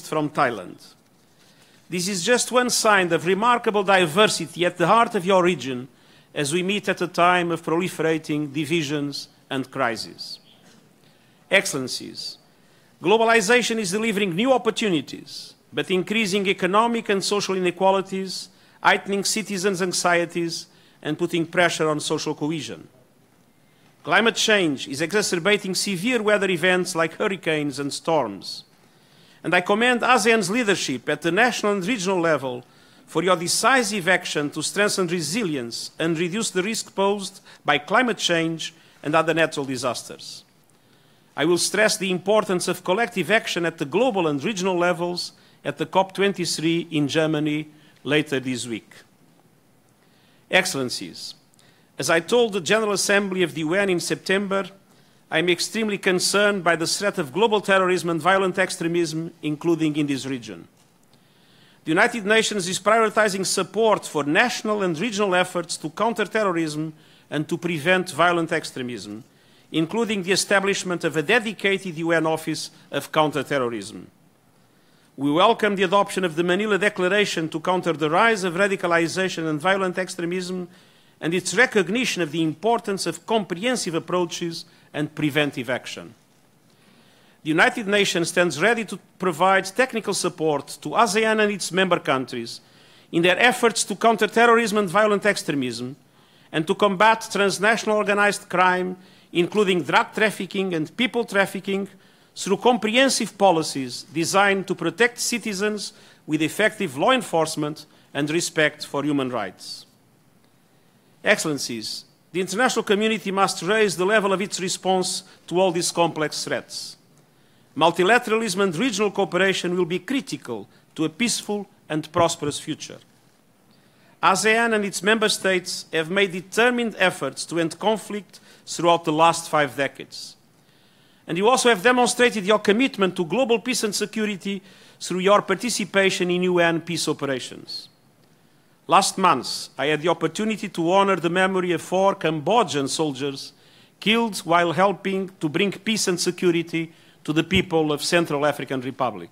from Thailand. This is just one sign of remarkable diversity at the heart of your region as we meet at a time of proliferating divisions and crises. Excellencies, globalization is delivering new opportunities, but increasing economic and social inequalities, heightening citizens' anxieties, and putting pressure on social cohesion. Climate change is exacerbating severe weather events like hurricanes and storms. And I commend ASEAN's leadership at the national and regional level for your decisive action to strengthen resilience and reduce the risk posed by climate change and other natural disasters. I will stress the importance of collective action at the global and regional levels at the COP23 in Germany later this week. Excellencies, as I told the General Assembly of the UN in September, I am extremely concerned by the threat of global terrorism and violent extremism, including in this region. The United Nations is prioritizing support for national and regional efforts to counter terrorism and to prevent violent extremism, including the establishment of a dedicated UN Office of Counterterrorism. We welcome the adoption of the Manila Declaration to counter the rise of radicalization and violent extremism and its recognition of the importance of comprehensive approaches and preventive action. The United Nations stands ready to provide technical support to ASEAN and its member countries in their efforts to counter terrorism and violent extremism and to combat transnational organized crime, including drug trafficking and people trafficking, through comprehensive policies designed to protect citizens with effective law enforcement and respect for human rights. Excellencies, the international community must raise the level of its response to all these complex threats. Multilateralism and regional cooperation will be critical to a peaceful and prosperous future. ASEAN and its member states have made determined efforts to end conflict throughout the last 5 decades. And you also have demonstrated your commitment to global peace and security through your participation in UN peace operations. Last month, I had the opportunity to honor the memory of 4 Cambodian soldiers killed while helping to bring peace and security to the people of Central African Republic.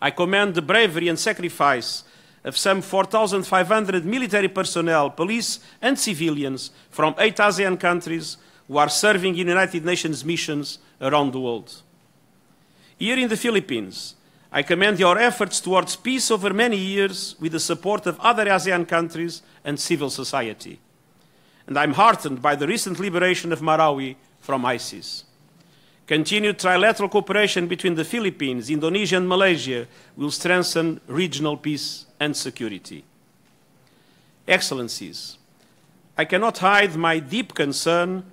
I commend the bravery and sacrifice of some 4,500 military personnel, police and civilians from 8 ASEAN countries who are serving in United Nations missions around the world. Here in the Philippines, I commend your efforts towards peace over many years with the support of other ASEAN countries and civil society. And I'm heartened by the recent liberation of Marawi from ISIS. Continued trilateral cooperation between the Philippines, Indonesia and Malaysia will strengthen regional peace and security. Excellencies, I cannot hide my deep concern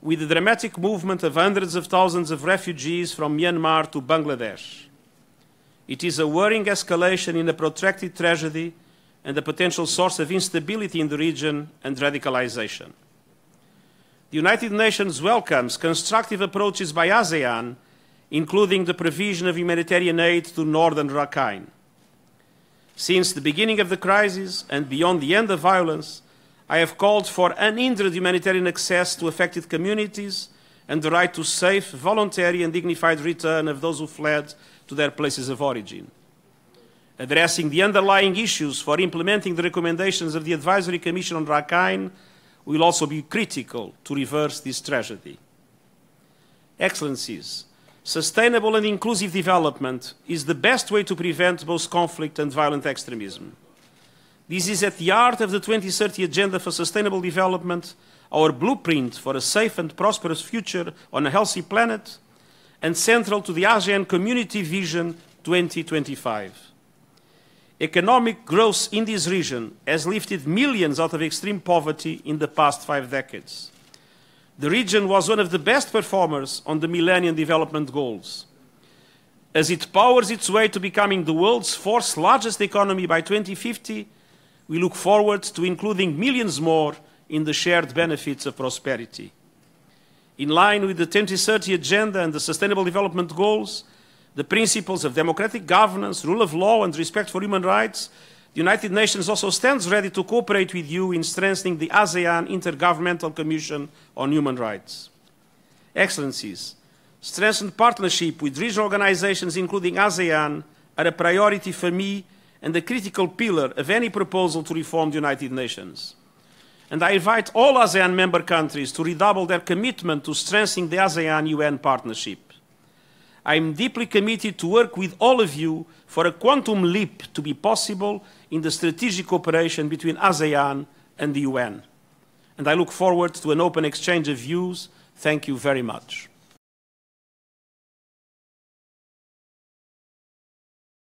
with the dramatic movement of hundreds of thousands of refugees from Myanmar to Bangladesh. It is a worrying escalation in a protracted tragedy and a potential source of instability in the region and radicalization. The United Nations welcomes constructive approaches by ASEAN, including the provision of humanitarian aid to northern Rakhine. Since the beginning of the crisis and beyond the end of violence, I have called for unhindered humanitarian access to affected communities and the right to safe, voluntary and dignified return of those who fled to their places of origin. Addressing the underlying issues for implementing the recommendations of the Advisory Commission on Rakhine will also be critical to reverse this tragedy. Excellencies, sustainable and inclusive development is the best way to prevent both conflict and violent extremism. This is at the heart of the 2030 Agenda for Sustainable Development, our blueprint for a safe and prosperous future on a healthy planet, and central to the ASEAN Community Vision 2025. Economic growth in this region has lifted millions out of extreme poverty in the past 5 decades. The region was one of the best performers on the Millennium Development Goals. As it powers its way to becoming the world's 4th largest economy by 2050, we look forward to including millions more in the shared benefits of prosperity. In line with the 2030 Agenda and the Sustainable Development Goals, the principles of democratic governance, rule of law, and respect for human rights, the United Nations also stands ready to cooperate with you in strengthening the ASEAN Intergovernmental Commission on Human Rights. Excellencies, Strengthened partnership with regional organizations, including ASEAN, are a priority for me and a critical pillar of any proposal to reform the United Nations. And I invite all ASEAN member countries to redouble their commitment to strengthening the ASEAN-UN partnership. I am deeply committed to work with all of you for a quantum leap to be possible in the strategic cooperation between ASEAN and the UN. And I look forward to an open exchange of views. Thank you very much.